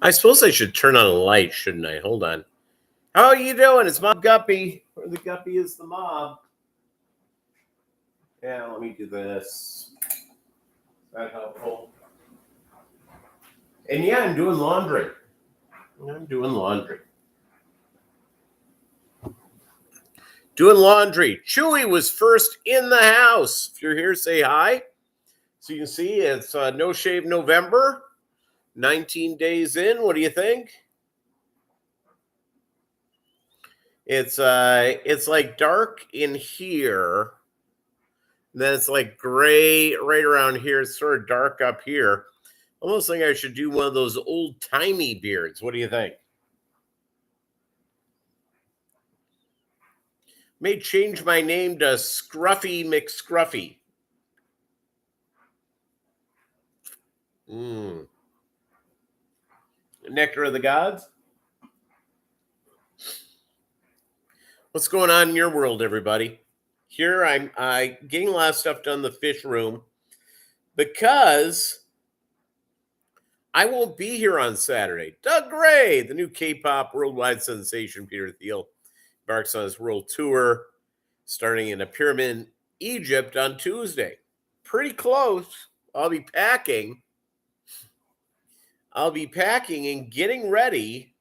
I suppose I should turn on a light, shouldn't I? Hold on. How are you doing? It's Mobb Guppy. Where the Guppy is the mob. Yeah, let me do this. Is that helpful? And yeah, I'm doing laundry. Doing laundry. Chewy was first in the house. If you're here, say hi. So you can see it's No Shave November. 19 days in. What do you think? It's like dark in here. Then it's like gray right around here. It's sort of dark up here. Almost think I should do one of those old-timey beards. What do you think? May change my name to Scruffy McScruffy. Nectar of the Gods? What's going on in your world, everybody? Here I'm getting a lot of stuff done in the fish room because I won't be here on Saturday. Doug Gray, the new K-pop worldwide sensation, Peter Thiel, embarks on his world tour, starting in a pyramid in Egypt on Tuesday. Pretty close. I'll be packing and getting ready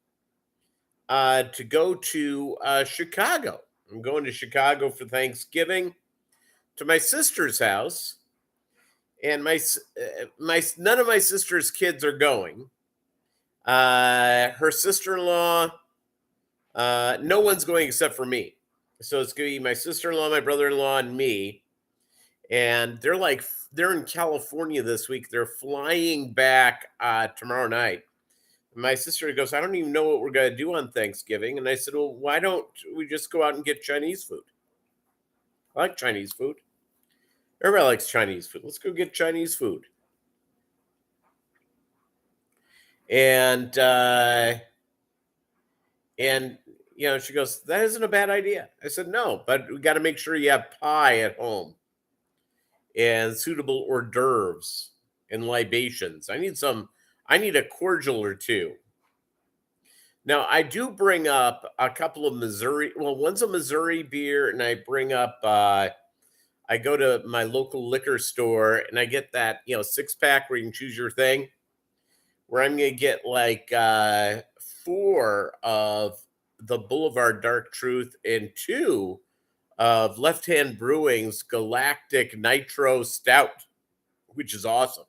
to go to Chicago. I'm going to Chicago for Thanksgiving to my sister's house, and none of my sister's kids are going. Her sister-in-law, no one's going except for me. So it's going to be my sister-in-law, my brother-in-law, and me. And they're in California this week. They're flying back tomorrow night. My sister goes, I don't even know what we're going to do on Thanksgiving. And I said, well, why don't we just go out and get Chinese food? I like Chinese food. Everybody likes Chinese food. Let's go get Chinese food. And you know, she goes, that isn't a bad idea. I said, no, but we got to make sure you have pie at home and suitable hors d'oeuvres and libations. I need a cordial or two. Now, I do bring up a couple of Missouri. Well, one's a Missouri beer, and I bring up, I go to my local liquor store, and I get that, 6-pack where you can choose your thing, where I'm going to get like 4 of the Boulevard Dark Truth and 2 of Left Hand Brewing's Galactic Nitro Stout, which is awesome.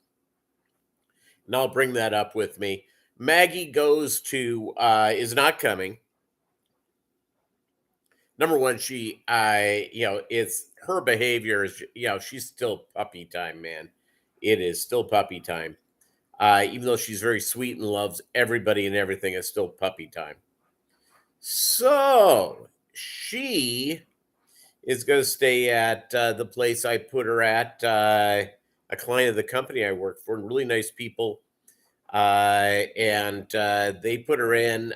And I'll bring that up with me. Maggie is not coming. Number one, it's her behavior is, she's still puppy time, man. It is still puppy time. Even though she's very sweet and loves everybody and everything, it's still puppy time. So she is going to stay at the place I put her at, a client of the company I work for, and really nice people. And they put her in.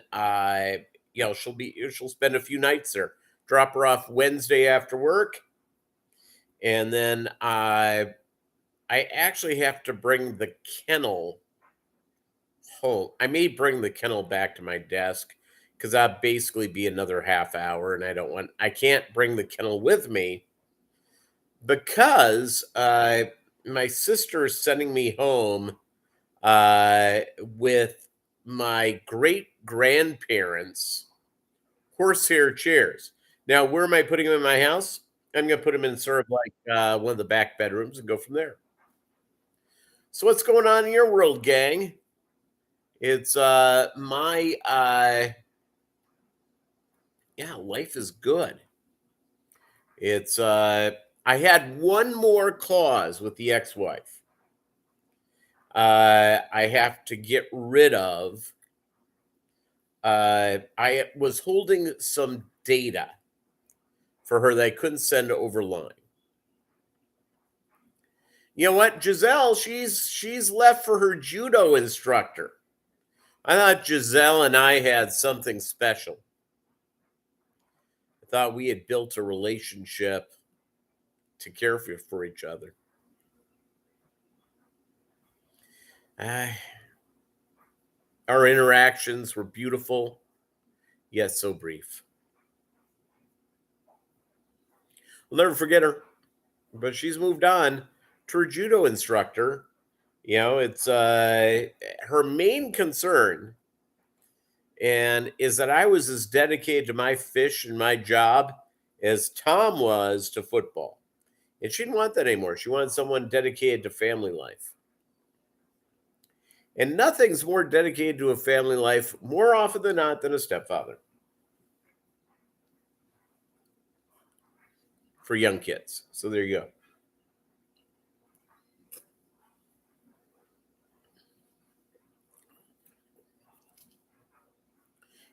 She'll spend a few nights there. Drop her off Wednesday after work, and then I actually have to bring the kennel home. I may bring the kennel back to my desk because that'll basically be another half hour, and I can't bring the kennel with me because my sister is sending me home with my great grandparents' horsehair chairs. Now, where am I putting them in my house? I'm going to put them in sort of like one of the back bedrooms and go from there. So what's going on in your world, gang? It's life is good. It's I had one more clause with the ex-wife. I have to get rid of. I was holding some data for her that I couldn't send over line. You know what, Giselle? She's left for her judo instructor. I thought Giselle and I had something special. I thought we had built a relationship to care for each other. Our interactions were beautiful, yet so brief. I'll never forget her, but she's moved on to her judo instructor. It's her main concern and is that I was as dedicated to my fish and my job as Tom was to football. And she didn't want that anymore. She wanted someone dedicated to family life. And nothing's more dedicated to a family life more often than not than a stepfather for young kids. So there you go.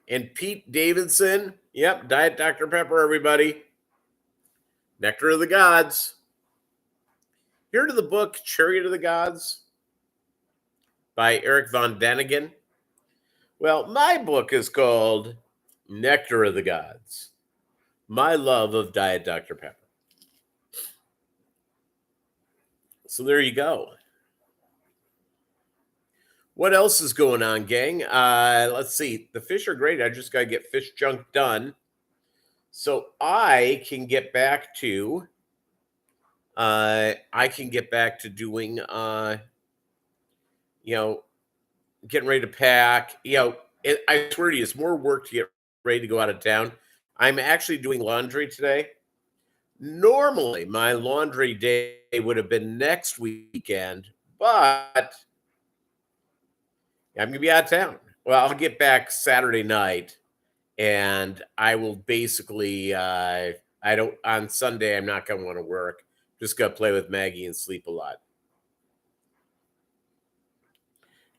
And Pete Davidson, yep, Diet Dr. Pepper, everybody. Nectar of the Gods. You heard of the book Chariot of the Gods by Eric von Daniken? Well, my book is called Nectar of the Gods, My Love of Diet Dr. Pepper. So there you go. What else is going on, gang? Let's see. The fish are great. I just got to get fish junk done so I can get back to doing getting ready to pack. I swear to you, it's more work to get ready to go out of town. I'm actually doing laundry today. Normally, my laundry day would have been next weekend, but I'm going to be out of town. Well, I'll get back Saturday night, and I will basically, on Sunday, I'm not going to want to work. Just going to play with Maggie and sleep a lot.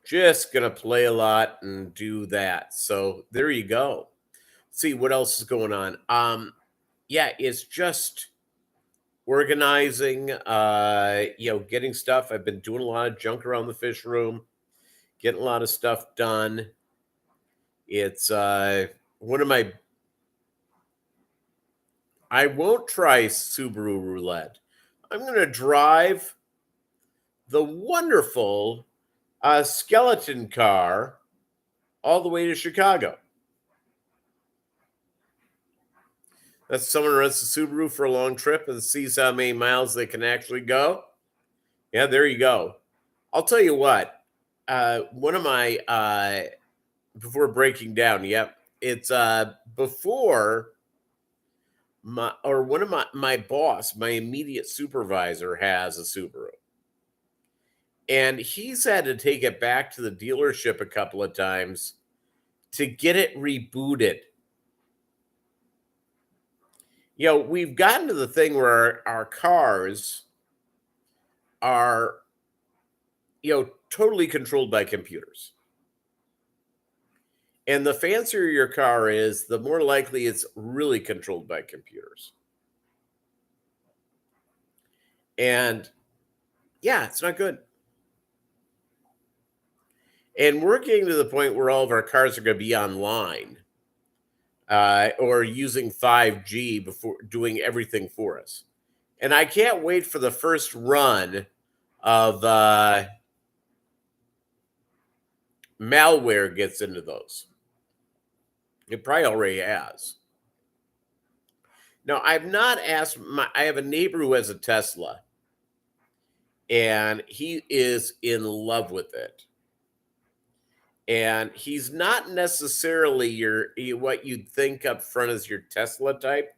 Just going to play a lot and do that. So there you go. See what else is going on. It's just organizing, getting stuff. I've been doing a lot of junk around the fish room, getting a lot of stuff done. It's one of my. I won't try Subaru Roulette. I'm going to drive the wonderful skeleton car all the way to Chicago. That's someone who rents a Subaru for a long trip and sees how many miles they can actually go. Yeah, there you go. I'll tell you what. One of my before breaking down, it's before one of my boss, my immediate supervisor, has a Subaru. And he's had to take it back to the dealership a couple of times to get it rebooted. We've gotten to the thing where our cars are, totally controlled by computers. And the fancier your car is, the more likely it's really controlled by computers. And it's not good. And we're getting to the point where all of our cars are going to be online or using 5G before doing everything for us. And I can't wait for the first run of malware gets into those. It probably already has. Now, I've not asked I have a neighbor who has a Tesla, and he is in love with it. And he's not necessarily what you'd think up front as your Tesla type,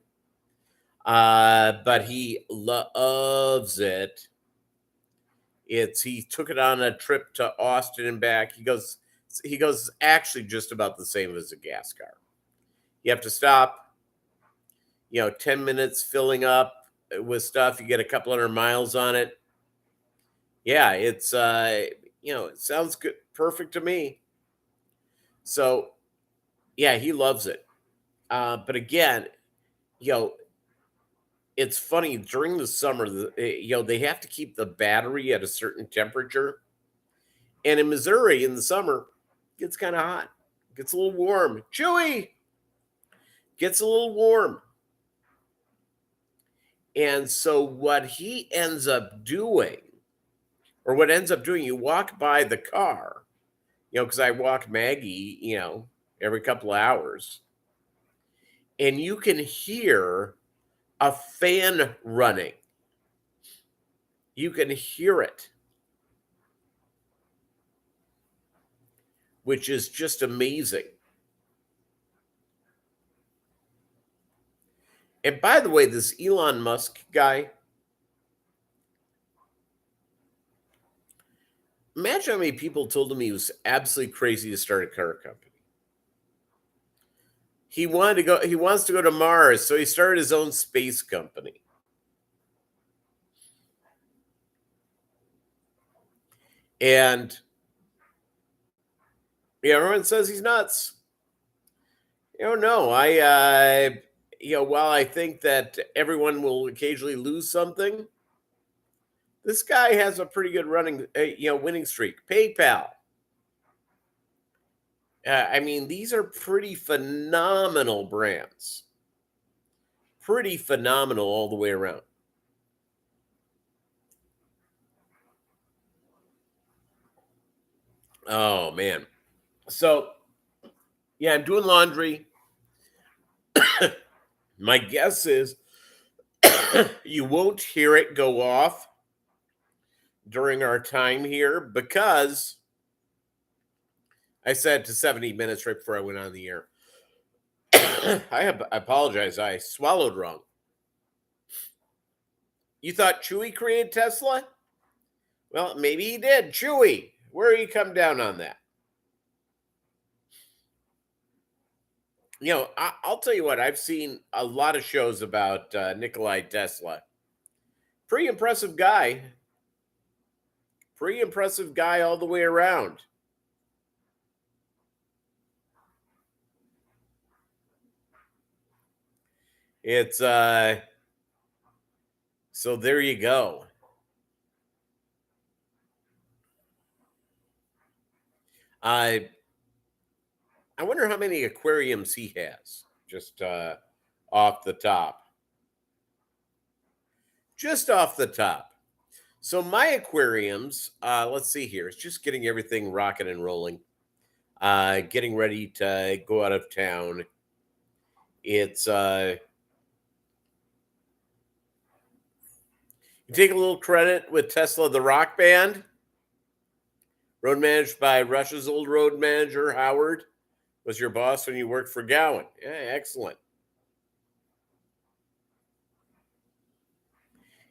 but he loves it. He took it on a trip to Austin and back. He goes actually just about the same as a gas car. You have to stop, 10 minutes filling up with stuff. You get a couple hundred miles on it. Yeah, it's it sounds good, perfect to me. So, he loves it. But again, it's funny during the summer, they have to keep the battery at a certain temperature. And in Missouri in the summer, it gets kind of hot. It gets a little warm. Chewy! Gets a little warm. And so what ends up doing, you walk by the car because I walk Maggie, every couple of hours, and you can hear a fan running. You can hear it, which is just amazing. And by the way, this Elon Musk guy, imagine how many people told him he was absolutely crazy to start a car company. He wants to go to Mars, so he started his own space company. And everyone says he's nuts. No, while I think that everyone will occasionally lose something, this guy has a pretty good winning streak. PayPal. These are pretty phenomenal brands. Pretty phenomenal all the way around. Oh, man. So, yeah, I'm doing laundry. My guess is you won't hear it go off during our time here because I said to 70 minutes right before I went on the air. I apologize. I swallowed wrong. You thought Chewy created Tesla? Well, maybe he did. Chewy, where do you come down on that? I'll tell you what, I've seen a lot of shows about Nikolai Tesla. Pretty impressive guy. Pretty impressive guy all the way around. It's so there you go. I wonder how many aquariums he has, just off the top. Just off the top. So my aquariums, let's see here. It's just getting everything rocking and rolling. Getting ready to go out of town. It's you take a little credit with Tesla the Rock Band. Road managed by Russia's old road manager, Howard, was your boss when you worked for Gowan. Yeah, excellent.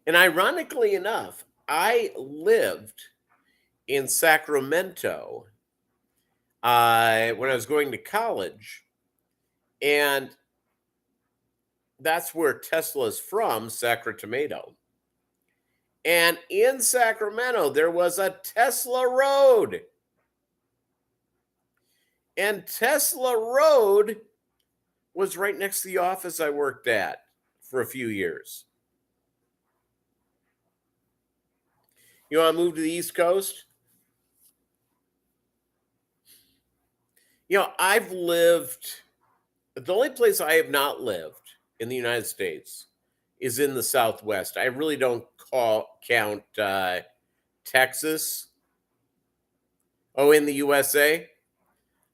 And ironically enough, I lived in Sacramento when I was going to college. And that's where Tesla's from, Sacramento. And in Sacramento, there was a Tesla Road. And Tesla Road was right next to the office I worked at for a few years. You want to move to the East Coast? I've lived, the only place I have not lived in the United States is in the Southwest. I really don't count Texas. Oh, in the USA?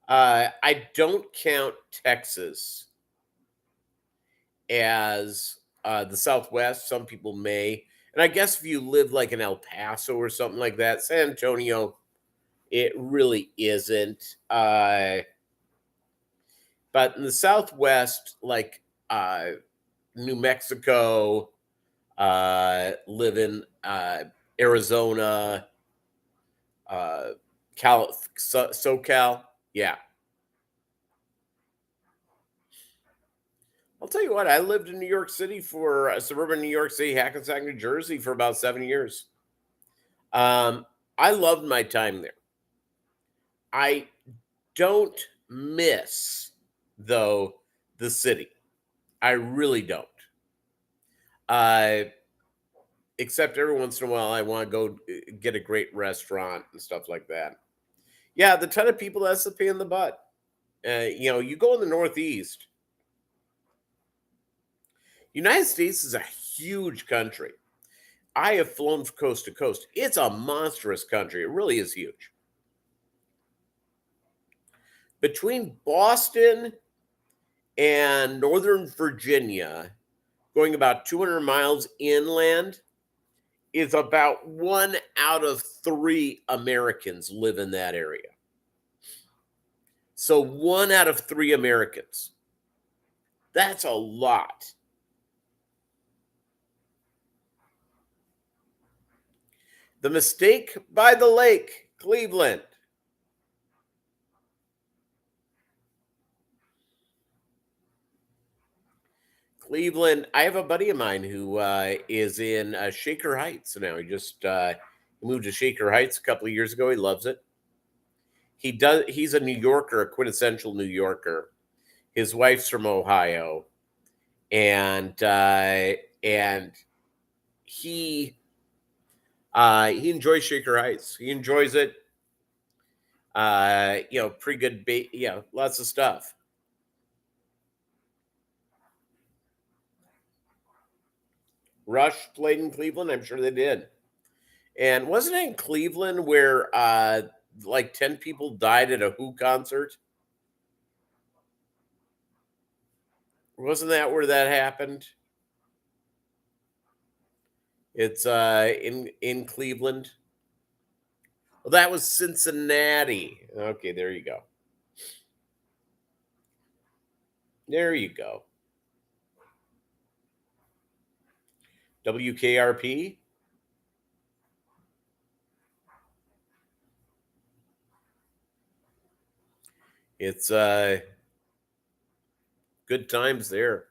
I don't count Texas as the Southwest. Some people may. And I guess if you live like in El Paso or something like that, San Antonio, it really isn't. But in the Southwest, like New Mexico, live in Arizona, SoCal. Yeah. I'll tell you what, I lived in New York City for suburban New York City, Hackensack, New Jersey for about 7 years. I loved my time there. I don't miss, though, the city. I really don't. Except every once in a while, I want to go get a great restaurant and stuff like that. Yeah, the ton of people, that's the pain in the butt. You go in the Northeast. United States is a huge country. I have flown from coast to coast. It's a monstrous country. It really is huge. Between Boston and Northern Virginia, going about 200 miles inland, is about 1 out of 3 Americans live in that area. So 1 out of 3 Americans. That's a lot. The Mistake by the Lake, Cleveland. Cleveland. I have a buddy of mine who is in Shaker Heights now. He just moved to Shaker Heights a couple of years ago. He loves it. He's a New Yorker, a quintessential New Yorker. His wife's from Ohio, and he enjoys Shaker Heights. He enjoys it. Pretty good. Lots of stuff. Rush played in Cleveland. I'm sure they did. And wasn't it in Cleveland where like 10 people died at a Who concert? Wasn't that where that happened? It's in Cleveland. Well, that was Cincinnati. Okay, there you go. There you go. WKRP. It's good times there.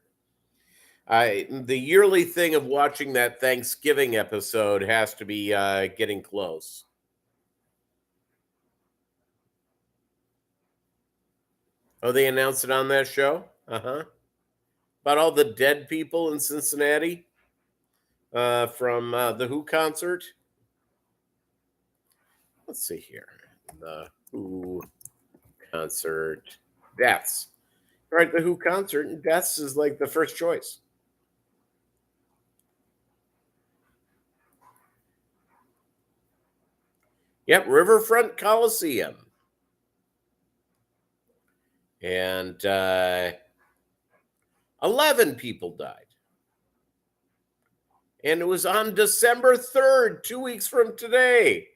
The yearly thing of watching that Thanksgiving episode has to be getting close. Oh, they announced it on that show? Uh-huh. About all the dead people in Cincinnati from the Who concert. Let's see here. The Who concert deaths. Right, the Who concert and deaths is like the first choice. Yep, Riverfront Coliseum. And 11 people died. And it was on December 3rd, 2 weeks from today.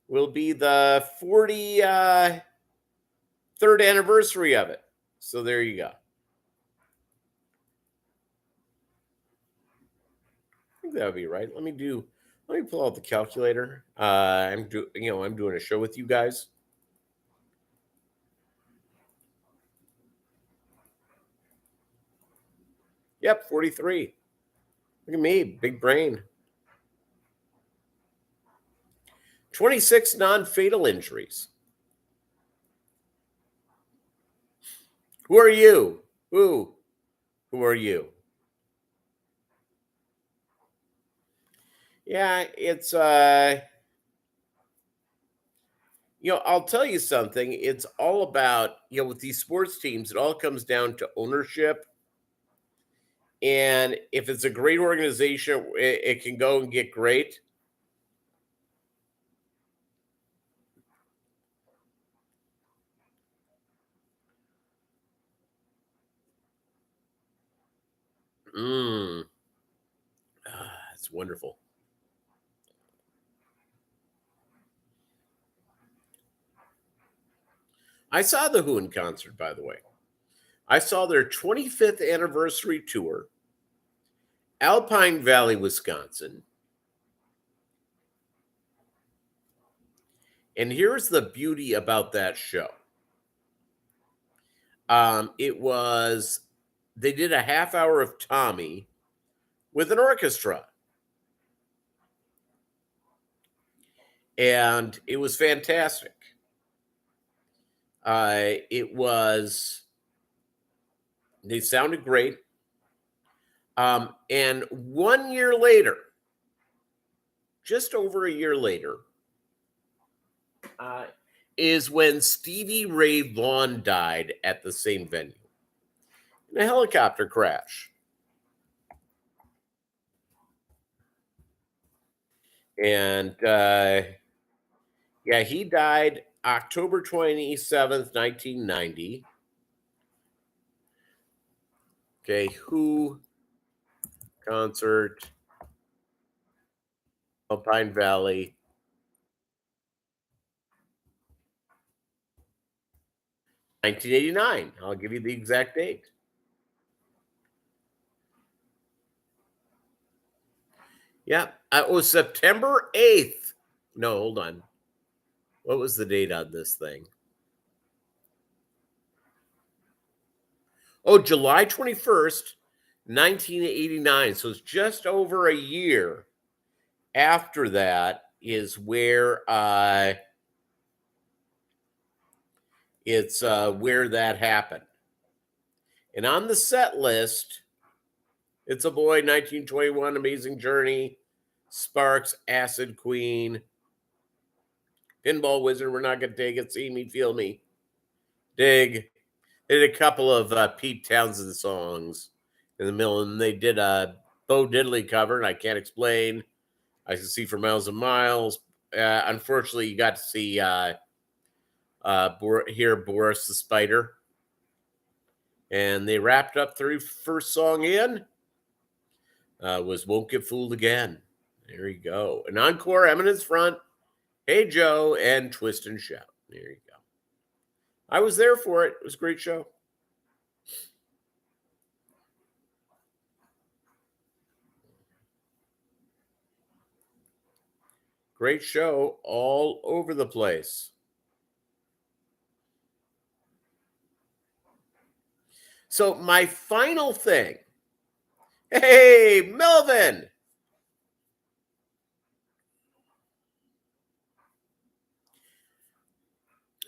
Will be the 43rd anniversary of it. So there you go. I think that would be right. Let me pull out the calculator. I'm doing a show with you guys. Yep, 43. Look at me, big brain. 26 non-fatal injuries. Who are you? Who are you? Yeah, it's I'll tell you something. It's all about, with these sports teams, it all comes down to ownership. And if it's a great organization, it can go and get great. It's wonderful. I saw the Who in concert, by the way. I saw their 25th anniversary tour, Alpine Valley, Wisconsin. And here's the beauty about that show. They did a half hour of Tommy with an orchestra. And it was fantastic. They sounded great. And 1 year later, just over a year later, is when Stevie Ray Vaughan died at the same venue in a helicopter crash. And he died October 27th, 1990. Okay, Who concert, Alpine Valley, 1989. I'll give you the exact date. Yeah, it was September 8th. No, hold on. What was the date on this thing? Oh, July 21st, 1989. So it's just over a year after that is where it's where that happened. And on the set list, It's a Boy, 1921, Amazing Journey, Sparks, Acid Queen, Pinball Wizard, We're Not Gonna Take It, See Me, Feel Me, Dig. They did a couple of Pete Townsend songs in the middle, and they did a Bo Diddley cover, and I Can't Explain. I Can See for Miles and Miles. Unfortunately, you got to see hear Boris the Spider, and they wrapped up the first song in was Won't Get Fooled Again. There you go. An encore, Eminence Front, Hey Joe, and Twist and Shout. There you go. I was there for it. It was a great show. Great show all over the place. So my final thing. Hey, Melvin.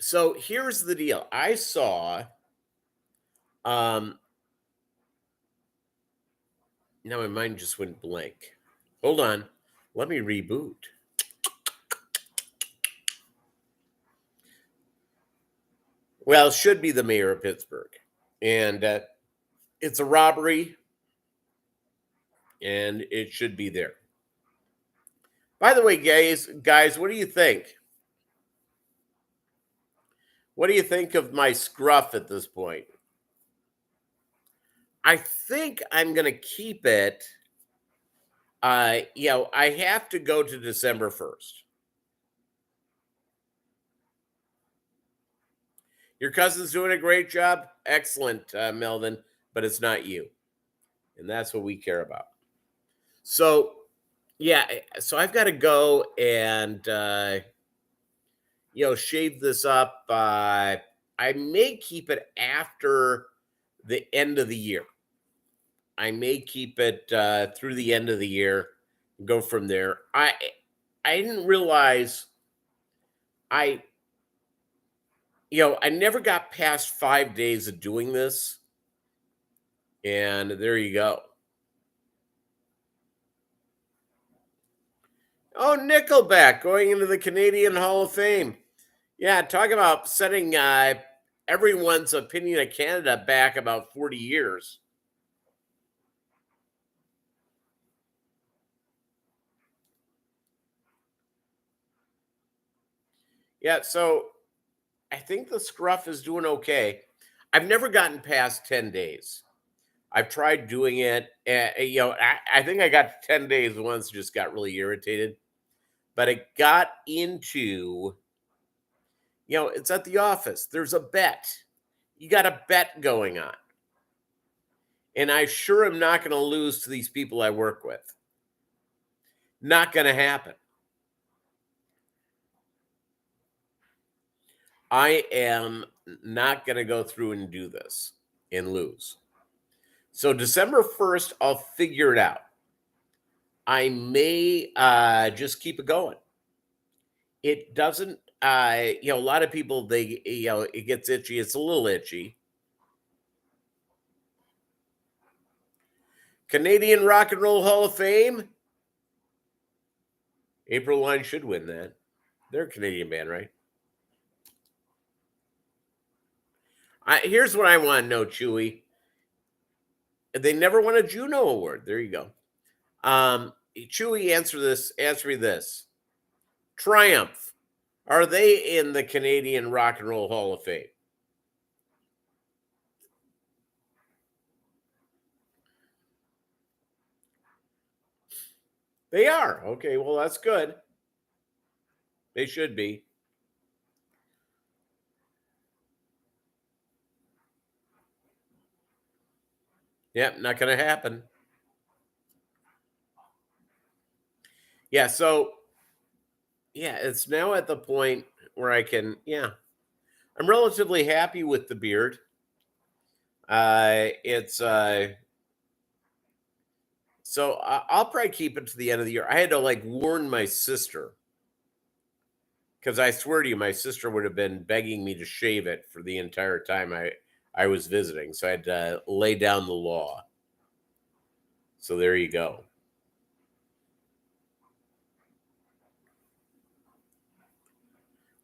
So here's the deal. I saw now my mind just went blank. Hold on. Let me reboot. Well, it should be the mayor of Pittsburgh. And it's a robbery. And it should be there. By the way, guys, what do you think? What do you think of my scruff at this point? I think I'm going to keep it. I have to go to December 1st. Your cousin's doing a great job. Excellent, Melvin, but it's not you. And that's what we care about. So, so I've got to go and, shave this up. I may keep it after the end of the year. I may keep it through the end of the year and go from there. I didn't realize I never got past 5 days of doing this. And there you go. Oh, Nickelback going into the Canadian Hall of Fame. Yeah, talk about setting everyone's opinion of Canada back about 40 years. Yeah, so I think the scruff is doing okay. I've never gotten past 10 days. I've tried doing it. I think I got 10 days once, just got really irritated. But it got into, it's at the office. There's a bet. You got a bet going on. And I sure am not going to lose to these people I work with. Not going to happen. I am not going to go through and do this and lose. So December 1st, I'll figure it out. I may just keep it going. It doesn't, a lot of people, it gets itchy. It's a little itchy. Canadian Rock and Roll Hall of Fame. April Wine should win that. They're a Canadian band, right? Here's what I want to know, Chewy. They never won a Juno Award. There you go. Chewy, answer me this. Triumph. Are they in the Canadian Rock and Roll Hall of Fame? They are. Okay, well, that's good. They should be. Yep, not going to happen. Yeah, so yeah, it's now at the point where I can, yeah, I'm relatively happy with the beard. It's so I'll probably keep it to the end of the year. I had to like warn my sister because I swear to you, my sister would have been begging me to shave it for the entire time I was visiting. So I had to lay down the law. So there you go.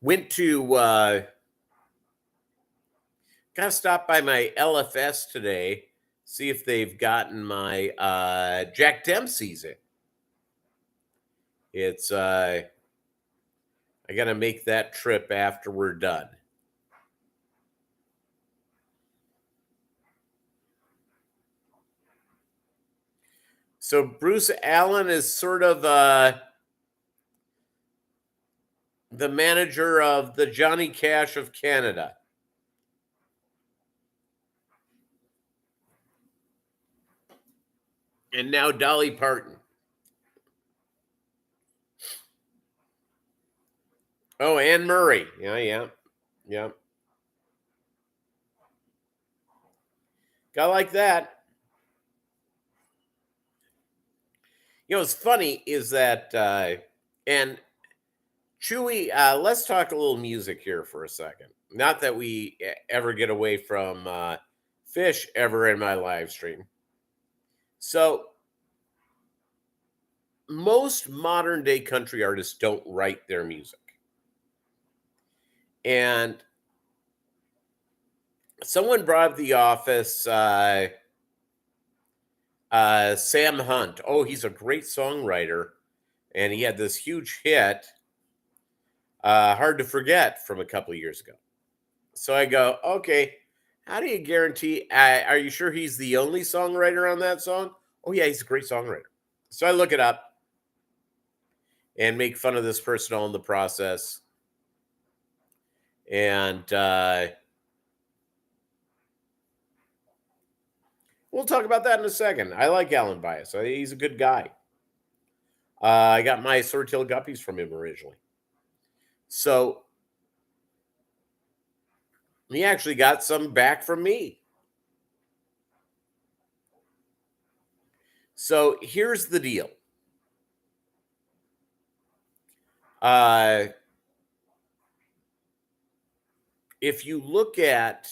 Went to got to stop by my LFS today, see if they've gotten my Jack Dempsey's in. It's I got to make that trip after we're done. So Bruce Allen is sort of the manager of the Johnny Cash of Canada. And now Dolly Parton. Oh, Anne Murray. Yeah. Got like that. You know, what's funny is that, and Chewy, let's talk a little music here for a second. Not that we ever get away from Fish ever in my live stream. So, most modern day country artists don't write their music. And someone brought up the office Sam Hunt. Oh, he's a great songwriter. And he had this huge hit, Hard to Forget, from a couple of years ago. So I go, okay, how do you guarantee? Are you sure he's the only songwriter on that song? Oh, yeah, he's a great songwriter. So I look it up and make fun of this person all in the process. And we'll talk about that in a second. I like Alan Bias. He's a good guy. I got my Swordtail Guppies from him originally. So he actually got some back from me. So here's the deal. If you look at,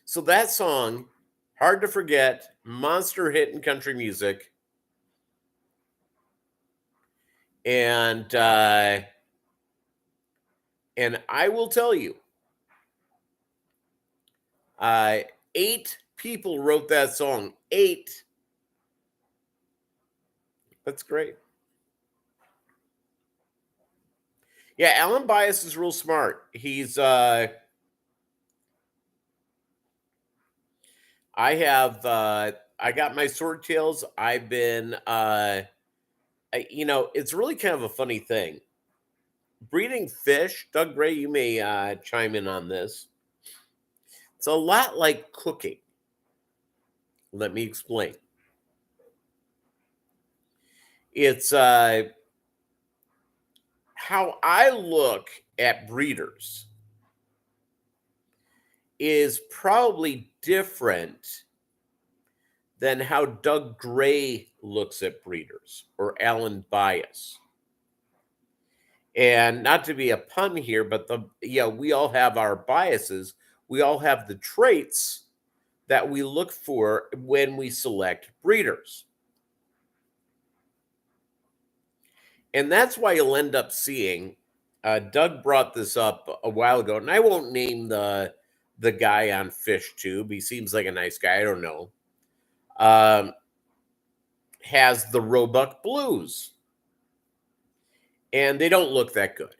so that song, Hard to Forget, monster hit in country music. And I will tell you, 8 people wrote that song. 8. That's great. Yeah, Alan Bias is real smart. He's I have I got my Swordtails. I've been you know, it's really kind of a funny thing. Breeding fish, Doug Gray, you may chime in on this. It's a lot like cooking. Let me explain. It's how I look at breeders is probably different than how Doug Gray looks at breeders or Alan Bias. And not to be a pun here, but we all have our biases. We all have the traits that we look for when we select breeders. And that's why you'll end up seeing, Doug brought this up a while ago, and I won't name the guy on Fishtube. He seems like a nice guy. I don't know. Has the Roebuck Blues. And they don't look that good.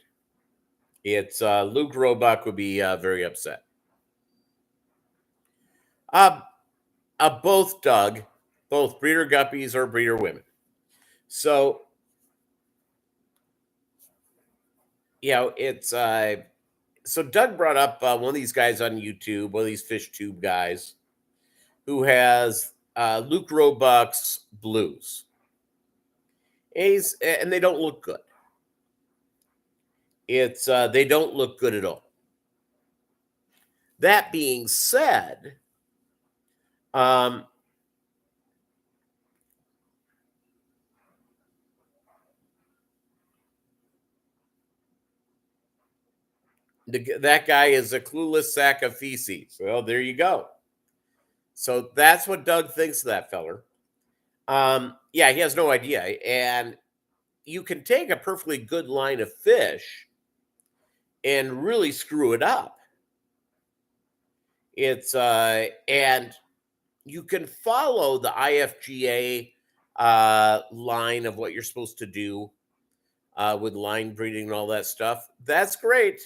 It's Luke Roebuck would be very upset. Uh, both, Doug, both breeder guppies or breeder women. So, it's so Doug brought up one of these guys on YouTube, one of these Fishtube guys, who has Luke Roebuck's blues. And they don't look good. It's they don't look good at all. That being said, um, that guy is a clueless sack of feces. Well, there you go. So that's what Doug thinks of that feller. Yeah, he has no idea. And you can take a perfectly good line of fish and really screw it up. It's and you can follow the IFGA line of what you're supposed to do with line breeding and all that stuff. That's great.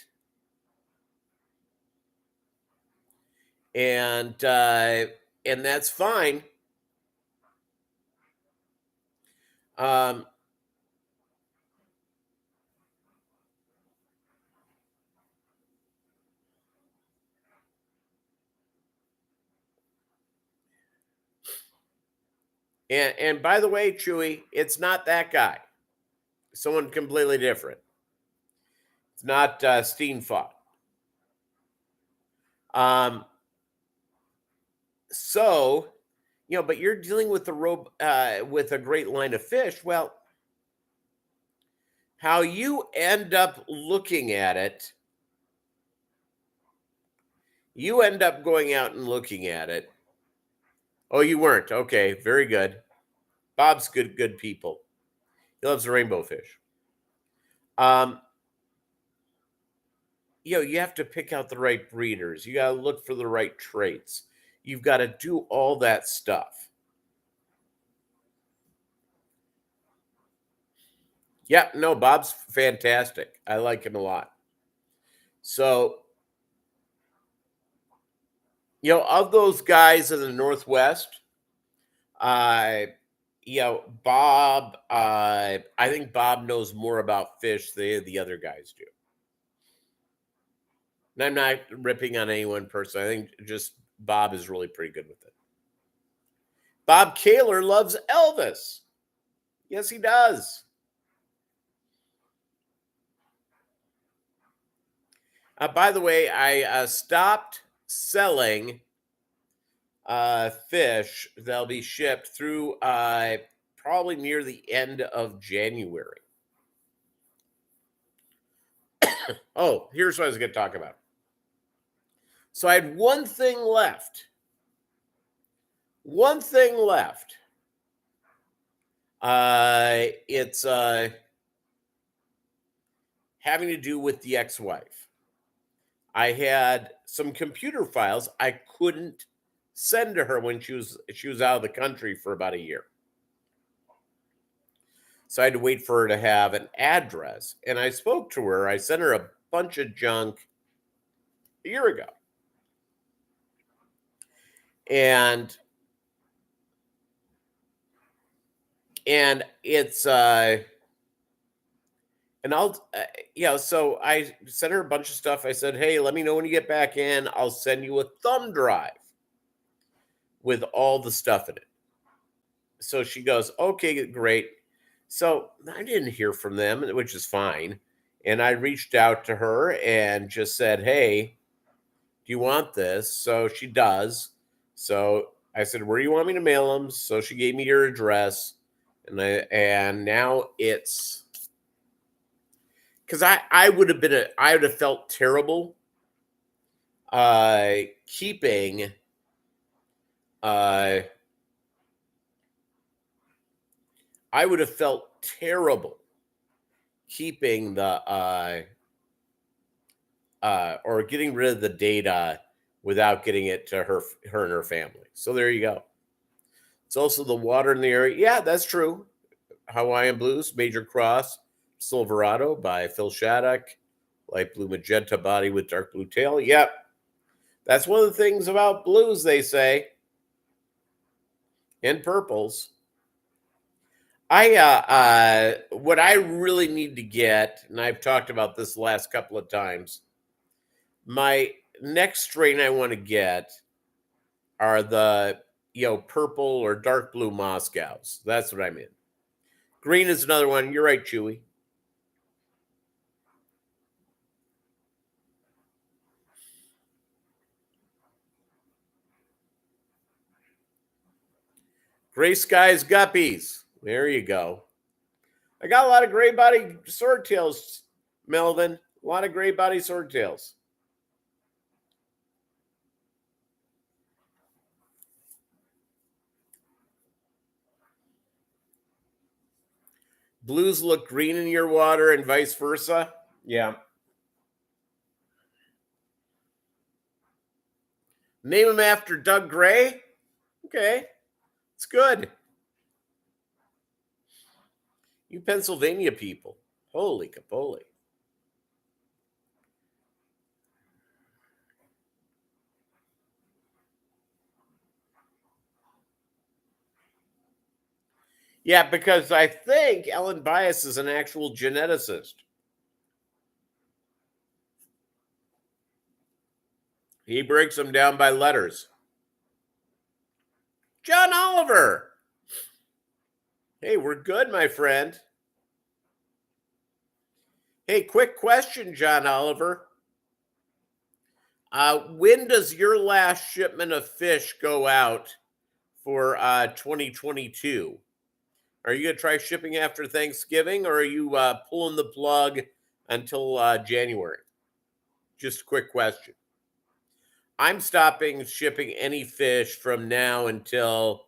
And that's fine. Um, and by the way, Chewy, it's not that guy. Someone completely different. It's not Steenfot. So, but you're dealing with the rope with a great line of fish. Well, how you end up looking at it, you end up going out and looking at it. Oh, you weren't. Okay, very good. Bob's good people. He loves the rainbow fish. You have to pick out the right breeders. You got to look for the right traits. You've got to do all that stuff. Yeah, no, Bob's fantastic. I like him a lot. So, of those guys in the Northwest, Bob, I think Bob knows more about fish than the other guys do. And I'm not ripping on any one person. I think just Bob is really pretty good with it. Bob Kaler loves Elvis. Yes, he does. By the way, I stopped selling fish. They'll be shipped through probably near the end of January. Oh, here's what I was going to talk about. So I had one thing left. One thing left. It's having to do with the ex-wife. I had some computer files I couldn't send to her when she was out of the country for about a year. So I had to wait for her to have an address. And I spoke to her. I sent her a bunch of junk a year ago. And it's and I'll so I sent her a bunch of stuff. I said, hey, let me know when you get back in. I'll send you a thumb drive with all the stuff in it. So she goes, okay, great. So I didn't hear from them, which is fine. And I reached out to her and just said, hey, do you want this? So she does. So I said, where do you want me to mail them? So she gave me your address. And now it's because I would have felt terrible keeping I would have felt terrible keeping the or getting rid of the data without getting it to her and her family. So there you go. It's also the water in the area. Yeah, that's true. Hawaiian Blues, Major Cross, Silverado by Phil Shattuck. Light blue magenta body with dark blue tail. Yep. That's one of the things about blues, they say. And purples. What I really need to get, and I've talked about this the last couple of times, my next strain I want to get are the, purple or dark blue Moscows. That's what I'm in. Green is another one. You're right, Chewy. Gray Skies Guppies. There you go. I got a lot of gray body swordtails, Melvin. A lot of gray body swordtails. Blues look green in your water and vice versa. Yeah. Name him after Doug Gray. Okay. It's good. You Pennsylvania people. Holy capoli. Yeah, because I think Ellen Bias is an actual geneticist. He breaks them down by letters. John Oliver. Hey, we're good, my friend. Hey, quick question, John Oliver. When does your last shipment of fish go out for 2022? Are you going to try shipping after Thanksgiving, or are you pulling the plug until January? Just a quick question. I'm stopping shipping any fish from now until,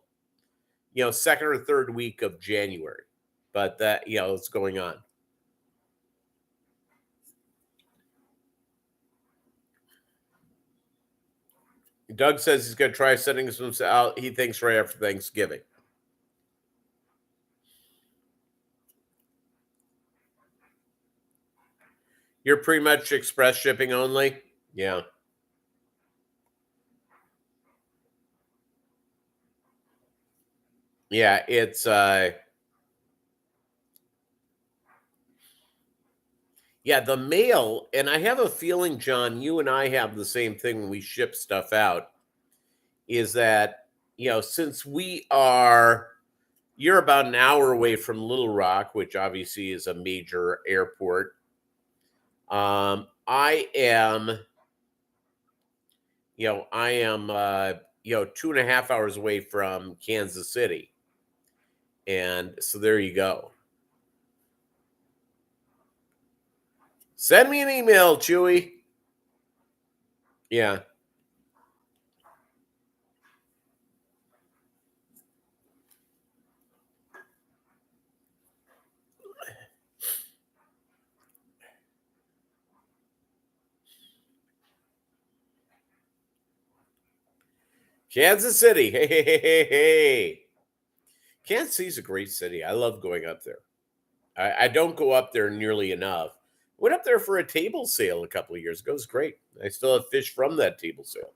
second or third week of January. But that, it's going on. Doug says he's going to try sending some out. He thinks right after Thanksgiving. You're pretty much express shipping only? Yeah. Yeah, it's yeah, the mail, and I have a feeling, John, you and I have the same thing when we ship stuff out, is that, since you're about an hour away from Little Rock, which obviously is a major airport. I am 2.5 hours away from Kansas City. And so there you go. Send me an email, Chewy. Yeah. Kansas City. Hey, hey, hey, hey, hey. Kansas City's a great city. I love going up there. I don't go up there nearly enough. Went up there for a table sale a couple of years ago. It was great. I still have fish from that table sale.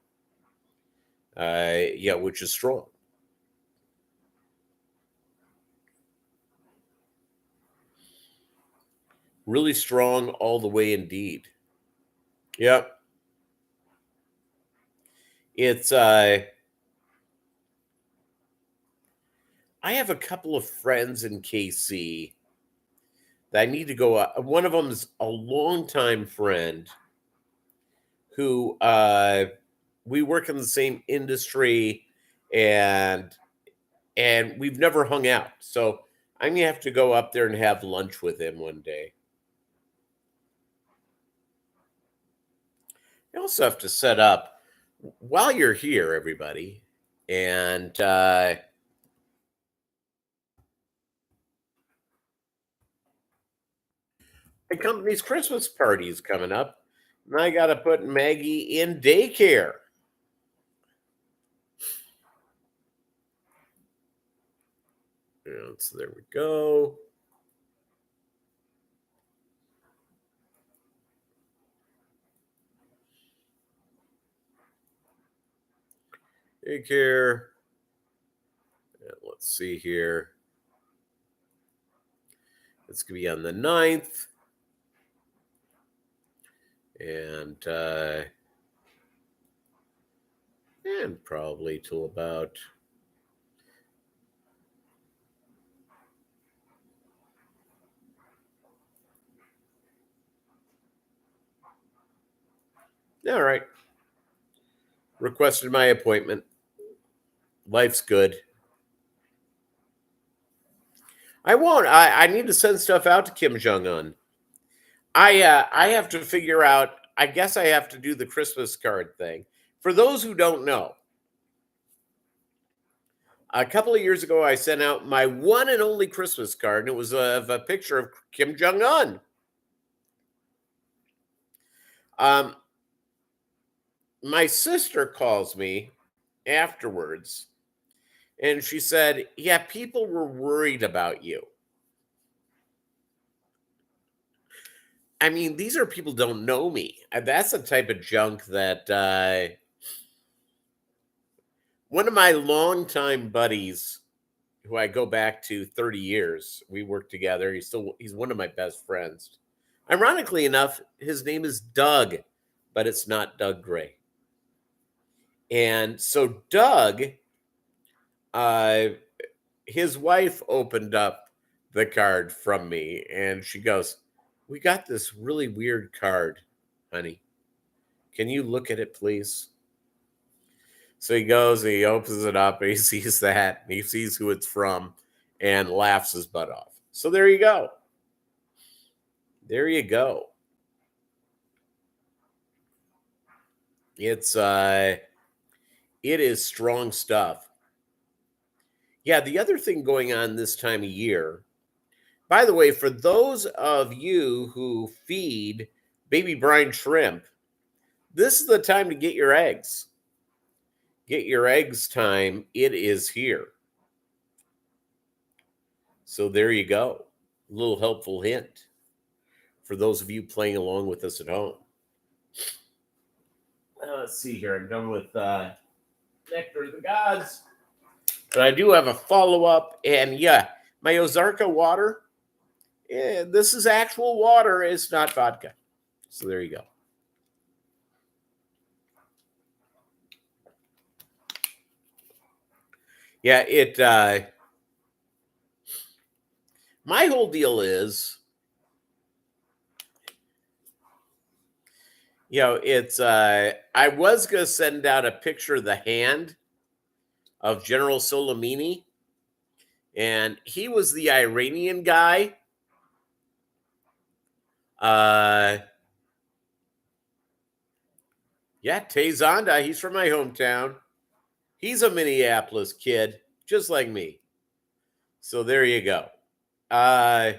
Which is strong. Really strong all the way indeed. Yep. It's I have a couple of friends in KC that I need to go. One of them is a longtime friend who we work in the same industry, and we've never hung out. So I'm gonna have to go up there and have lunch with him one day. You also have to set up while you're here, everybody, and my company's Christmas party is coming up, and I got to put Maggie in daycare. So there we go. Daycare. Let's see here. It's going to be on the 9th. And probably till about all right. Requested my appointment. Life's good. I won't. I need to send stuff out to Kim Jong Un. I have to figure out. I guess I have to do the Christmas card thing. For those who don't know, a couple of years ago, I sent out my one and only Christmas card, and it was of a picture of Kim Jong Un. My sister calls me afterwards, and she said, "Yeah, people were worried about you." I mean, these are people don't know me. That's the type of junk that one of my longtime buddies, who I go back to 30 years, we work together. He's one of my best friends. Ironically enough, his name is Doug, but it's not Doug Gray. And so Doug, his wife opened up the card from me, and she goes, "We got this really weird card, honey. Can you look at it, please?" So he goes, and he opens it up, and he sees that, and he sees who it's from, and laughs his butt off. So there you go. There you go. It is strong stuff. Yeah, the other thing going on this time of year, by the way, for those of you who feed baby brine shrimp, this is the time to get your eggs. Get your eggs time. It is here. So there you go. A little helpful hint for those of you playing along with us at home. Let's see here. I'm done with Nectar of the Gods. But I do have a follow-up. And yeah, my Ozarka water, this is actual water. It's not vodka. So there you go. Yeah, my whole deal is, I was going to send out a picture of the hand of General Soleimani, and he was the Iranian guy. Yeah, Tezanda, he's from my hometown. He's a Minneapolis kid, just like me. So there you go. Yeah,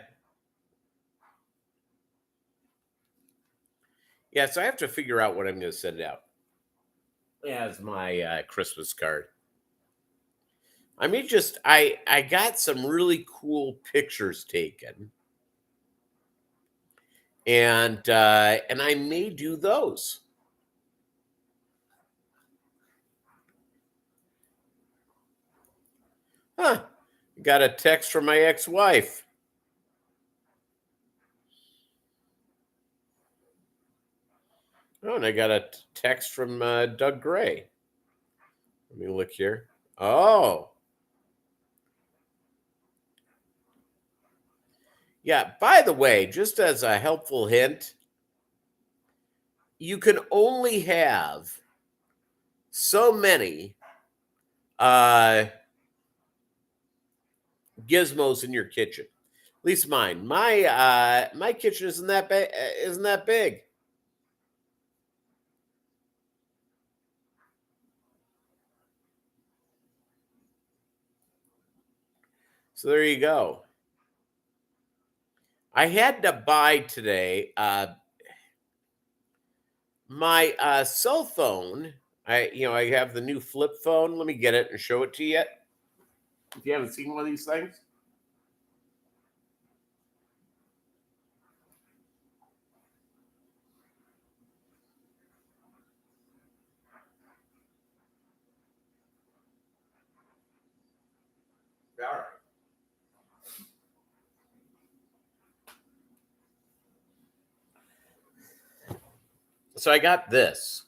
so I have to figure out what I'm going to send out as my Christmas card. I mean, I got some really cool pictures taken, and I may do those. Huh? Got a text from my ex-wife. Oh, and I got a text from Doug Gray. Let me look here. Oh. Yeah, by the way, just as a helpful hint, you can only have so many gizmos in your kitchen. At least mine. My kitchen isn't that big. So there you go. I had to buy today my cell phone. I have the new flip phone. Let me get it and show it to you. If you haven't seen one of these things. So I got this.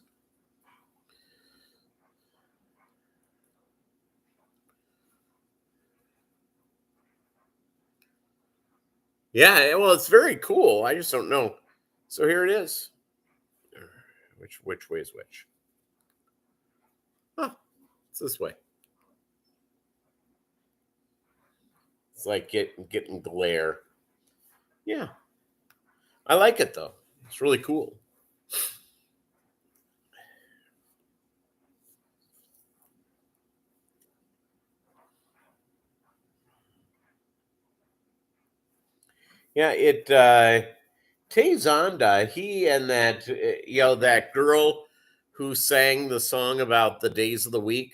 Yeah, well, it's very cool. I just don't know. So here it is. Which way is which? Oh, it's this way. It's like getting glare. Yeah, I like it though. It's really cool. Yeah, it Tay Zonda, he and that that girl who sang the song about the days of the week.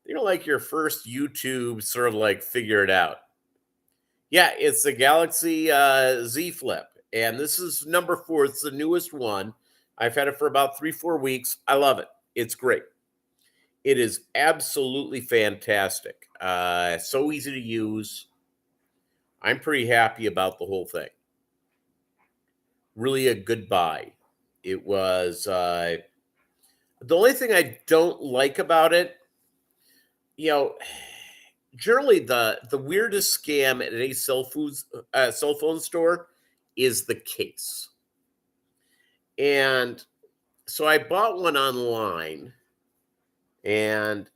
Like your first YouTube sort of like figure it out. Yeah, it's the Galaxy Z Flip, and this is number 4. It's the newest one. I've had it for about 3-4 weeks. I love it. It's great. It is absolutely fantastic. So easy to use. I'm pretty happy about the whole thing. Really a good buy. It was the only thing I don't like about it, you know, generally the weirdest scam at any cell phone store is the case. And so I bought one online, and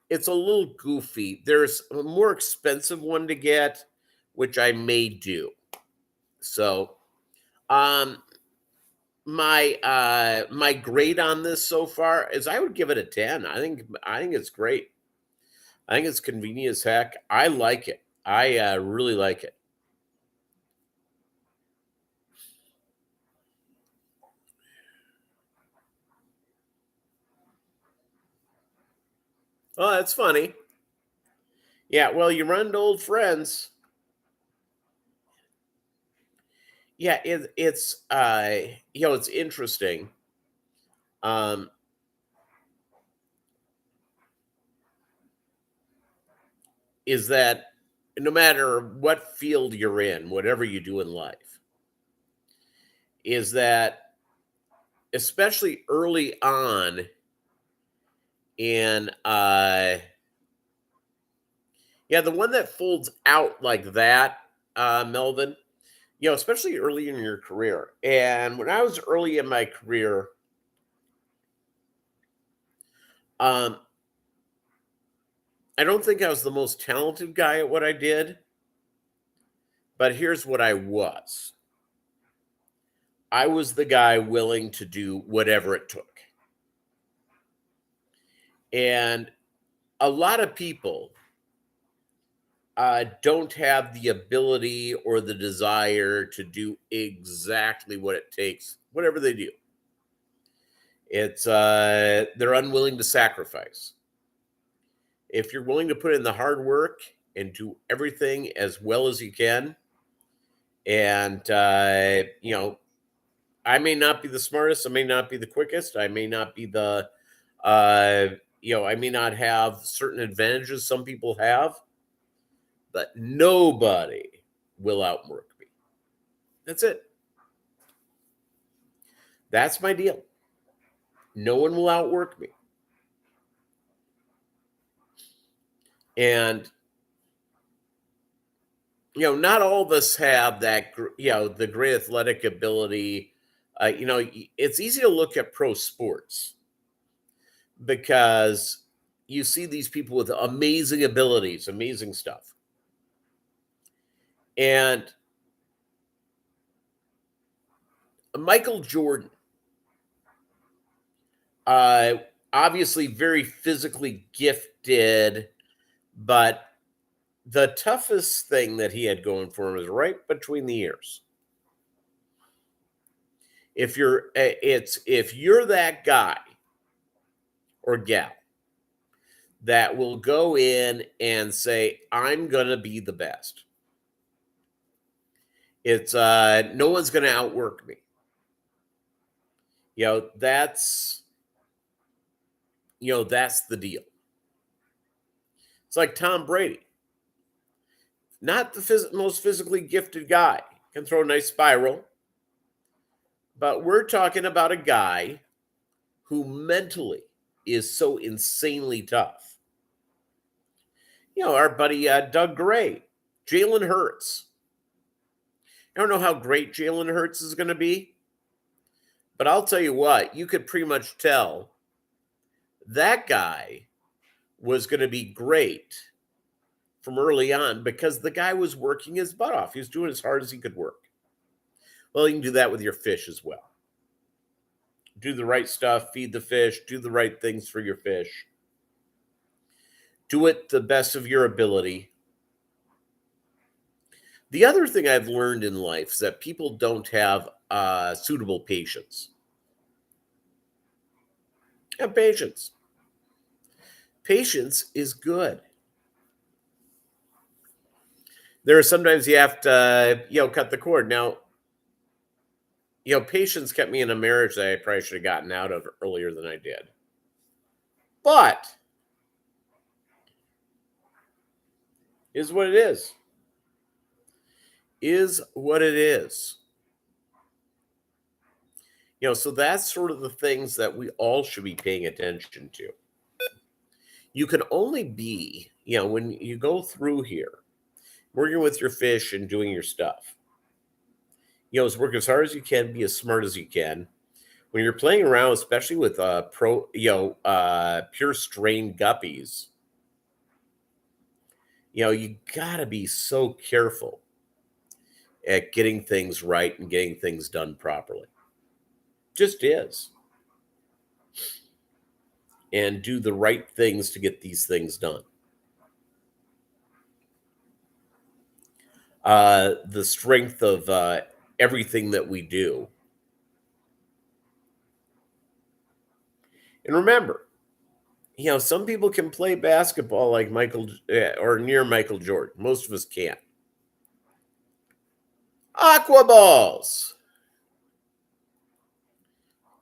it's a little goofy. There's a more expensive one to get, which I may do. So, um, my grade on this so far is I would give it a 10. I think it's great. I think it's convenient as heck. I like it. I really like it. Oh, that's funny. Yeah, well, you run into old friends. Yeah, it's interesting. Um, is that no matter what field you're in, whatever you do in life, is that especially early on in the one that folds out like that, Melvin, especially early in your career. And when I was early in my career, um, I don't think I was the most talented guy at what I did, but here's what I was. I was the guy willing to do whatever it took. And a lot of people don't have the ability or the desire to do exactly what it takes, whatever they do. It's they're unwilling to sacrifice. If you're willing to put in the hard work and do everything as well as you can, and I may not be the smartest, I may not be the quickest, I may not be the I may not have certain advantages some people have, but nobody will outwork me. That's it. That's my deal. No one will outwork me. And not all of us have that, the great athletic ability. It's easy to look at pro sports because you see these people with amazing abilities, amazing stuff. And Michael Jordan, uh, obviously very physically gifted, but the toughest thing that he had going for him is right between the ears. If you're that guy or gal that will go in and say, I'm gonna be the best. It's no one's gonna outwork me. That's that's the deal. It's like Tom Brady. Not the most physically gifted guy. Can throw a nice spiral. But we're talking about a guy who mentally is so insanely tough. Our buddy Doug Gray, Jalen Hurts. I don't know how great Jalen Hurts is going to be, but I'll tell you what, you could pretty much tell that guy was going to be great from early on because the guy was working his butt off. He was doing as hard as he could work. Well, you can do that with your fish as well. Do the right stuff, feed the fish, do the right things for your fish. Do it the best of your ability. The other thing I've learned in life is that people don't have suitable patience. Have patience. Patience is good. There are sometimes you have to, cut the cord. Now, patience kept me in a marriage that I probably should have gotten out of earlier than I did. But is what it is. Is what it is. So that's sort of the things that we all should be paying attention to. You can only be, when you go through here, working with your fish and doing your stuff, is work as hard as you can, be as smart as you can. When you're playing around, especially with pure strain guppies, you gotta be so careful at getting things right and getting things done properly. Just is. And do the right things to get these things done. The strength of everything that we do. And remember, some people can play basketball like Michael or near Michael Jordan. Most of us can't. Aqua balls.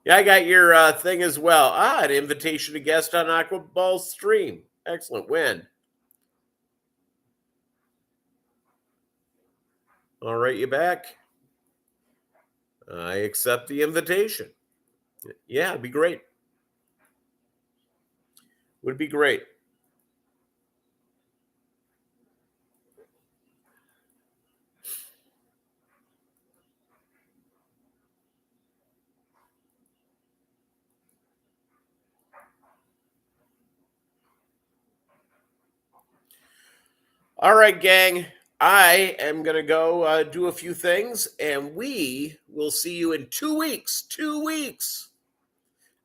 Yeah, I got your thing as well. An invitation to guest on Aqua Balls stream. Excellent. When? I'll write you back. I accept the invitation. Yeah, it'd be great. Would be great. All right, gang. I am going to go do a few things, and we will see you in 2 weeks. 2 weeks.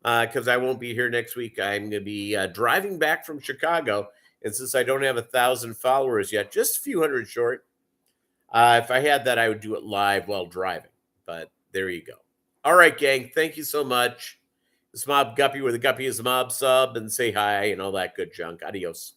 Because I won't be here next week. I'm going to be driving back from Chicago. And since I don't have 1,000 followers yet, just a few hundred short, if I had that, I would do it live while driving. But there you go. All right, gang. Thank you so much. It's Mobb Guppy, where the Guppy is a mob sub, and say hi and all that good junk. Adios.